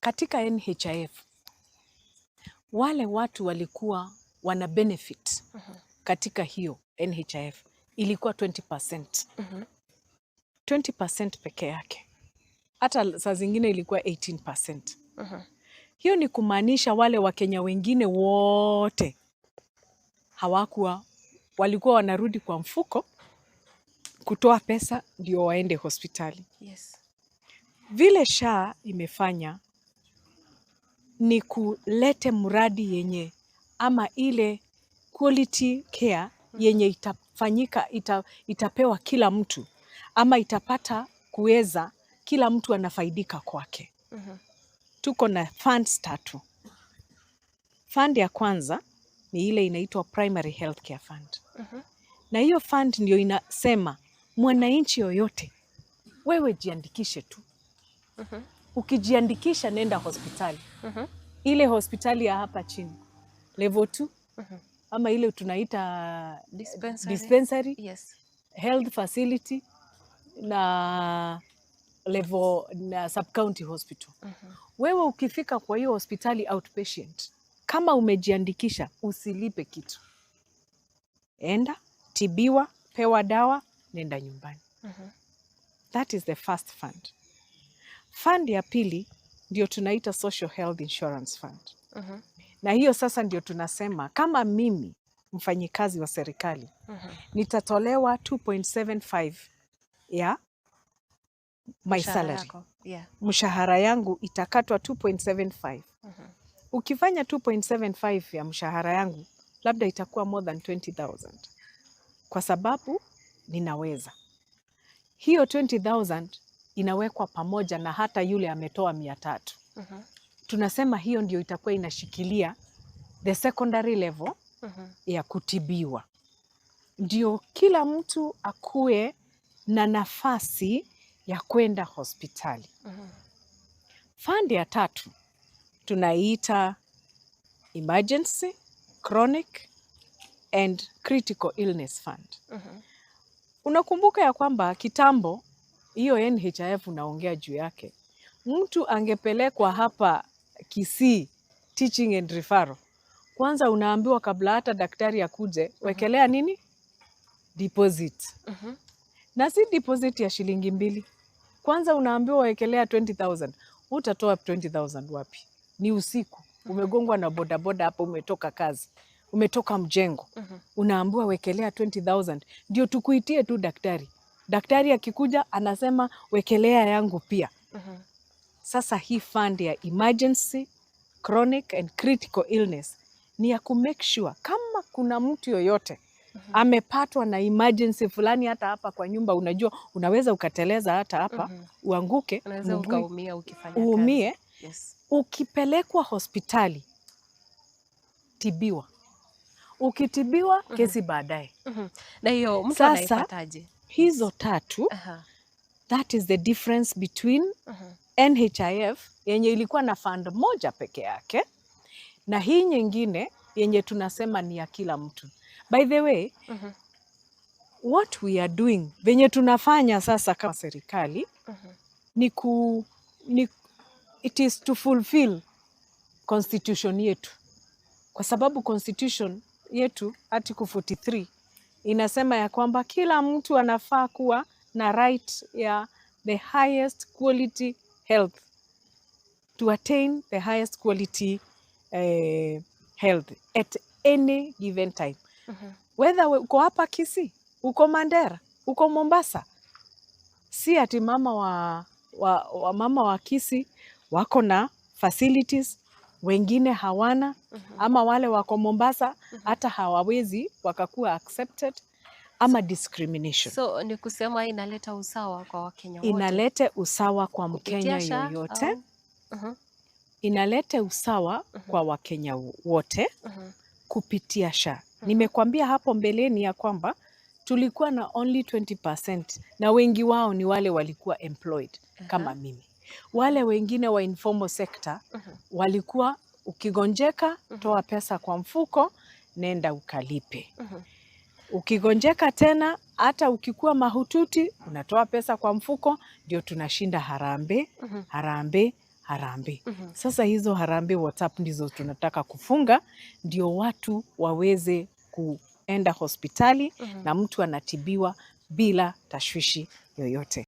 katika NHIF wale watu walikuwa wana benefit katika hiyo NHIF ilikuwa 20%. 20% peke yake. Hata saa zingine ilikuwa 18%. Hiyo ni kumaanisha wale Wakenya wengine wote walikuwa wanarudi kwa mfuko kutoa pesa ndio waende hospitali. Yes. Vile SHA imefanya ni kulete mradi yenye ama ile quality care yenye itafanyika, itapewa kila mtu ama itapata kuweza kila mtu anafaidika kwake. Tuko na funds 3. Fund ya kwanza ni ile inaitwa Primary Health Care Fund. Na hiyo fund ndio inasema mwananchi yoyote wewe jiandikishe tu. Ukijiandikisha nenda hospitali. Ile hospitali ya hapa chini. Level 2. Ama ile tunaita dispensary. Yes. Health facility na level na sub-county hospital. Wewe ukifika kwa hiyo hospitali outpatient, kama umejiandikisha usilipe kitu. Enda, tibiwa, pewa dawa, nenda nyumbani. That is the first fund. Fund ya pili ndio tunaita Social Health Insurance Fund. Na hiyo sasa ndio tunasema kama mimi mfanyikazi wa serikali nitatolewa 2.75 ya my salary. Yeah. Mshahara yangu itakatwa 2.75. Ukifanya 2.75 ya mshahara yangu labda itakuwa more than 20,000. Kwa sababu ninaweza. Hiyo 20,000 inawekwa pamoja na hata yule ametoa 300. Tunasema hiyo ndio itakuwa inashikilia the secondary level ya kutibiwa. Ndio kila mtu akue na nafasi ya kwenda hospitali. Fund ya 3 tunaiita Emergency, Chronic and Critical Illness Fund. Unakumbuka ya kwamba kitambo hiyo NHIF unaongea juu yake, mtu angepelekwa hapa Kisii teaching and referral, kwanza unaambiwa kabla hata daktari akuje wekelea nini? Deposit. Na si deposit ya shilingi 2. Kwanza unaambiwa wekelea 20,000. Utatoa 20,000 wapi? Ni usiku. Umegongwa na bodaboda hapo, umetoka kazi. Umetoka mjengo. Unaambiwa wekelea 20,000. Ndio tukuitie tu daktari. Daktari akikuja anasema wekelea yangu pia. Sasa hii fund ya emergency, chronic and critical illness ni ya kumake sure kama kuna mtu yoyote amepatwa na emergency fulani, hata hapa kwa nyumba, unajua unaweza ukateleza hata hapa uanguke, Unaweza ukaumia ukifanya uumie. kazi. Yes. Ukipelekwa hospitali tibiwa, ukitibiwa kesi baadaye. Na hiyo mtu anaipataje? Hizo 3 that is the difference between NHIF yenye ilikuwa na fund moja peke yake na hii nyingine yenye tunasema ni ya kila mtu. By the way, what we are doing, venye tunafanya sasa kama serikali, it is to fulfill constitution yetu. Kwa sababu constitution yetu article 43 inasema ya kwamba kila mtu anafaa kuwa na right ya the highest quality health, to attain the highest quality health at any given time. Whether uko hapa Kisii, uko Mandera, uko Mombasa. Si ati mama wa Kisii wako na facilities, wengine hawana, ama wale wako Mombasa hata hawawezi wakakuwa accepted, ama discrimination. So ni kusema inaleta usawa kwa Wakenya wote. Inalete usawa kwa Mkenya yoyote. Inalete usawa kwa Wakenya wote kupitia SHA. Nimekuambia hapo mbeleni ya kwamba tulikuwa na only 20% na wengi wao ni wale walikuwa employed kama mimi. Wale wengine wa informal sector walikuwa ukigonjeka, toa pesa kwa mfuko, nenda ukalipe. Ukigonjeka tena, hata ukikuwa mahututi, unatoa pesa kwa mfuko, ndio tunashinda harambee, harambee, harambee. Sasa hizo harambee WhatsApp ndizo tunataka kufunga, ndio watu waweze kuenda hospitali na mtu anatibiwa bila tashwishi yoyote.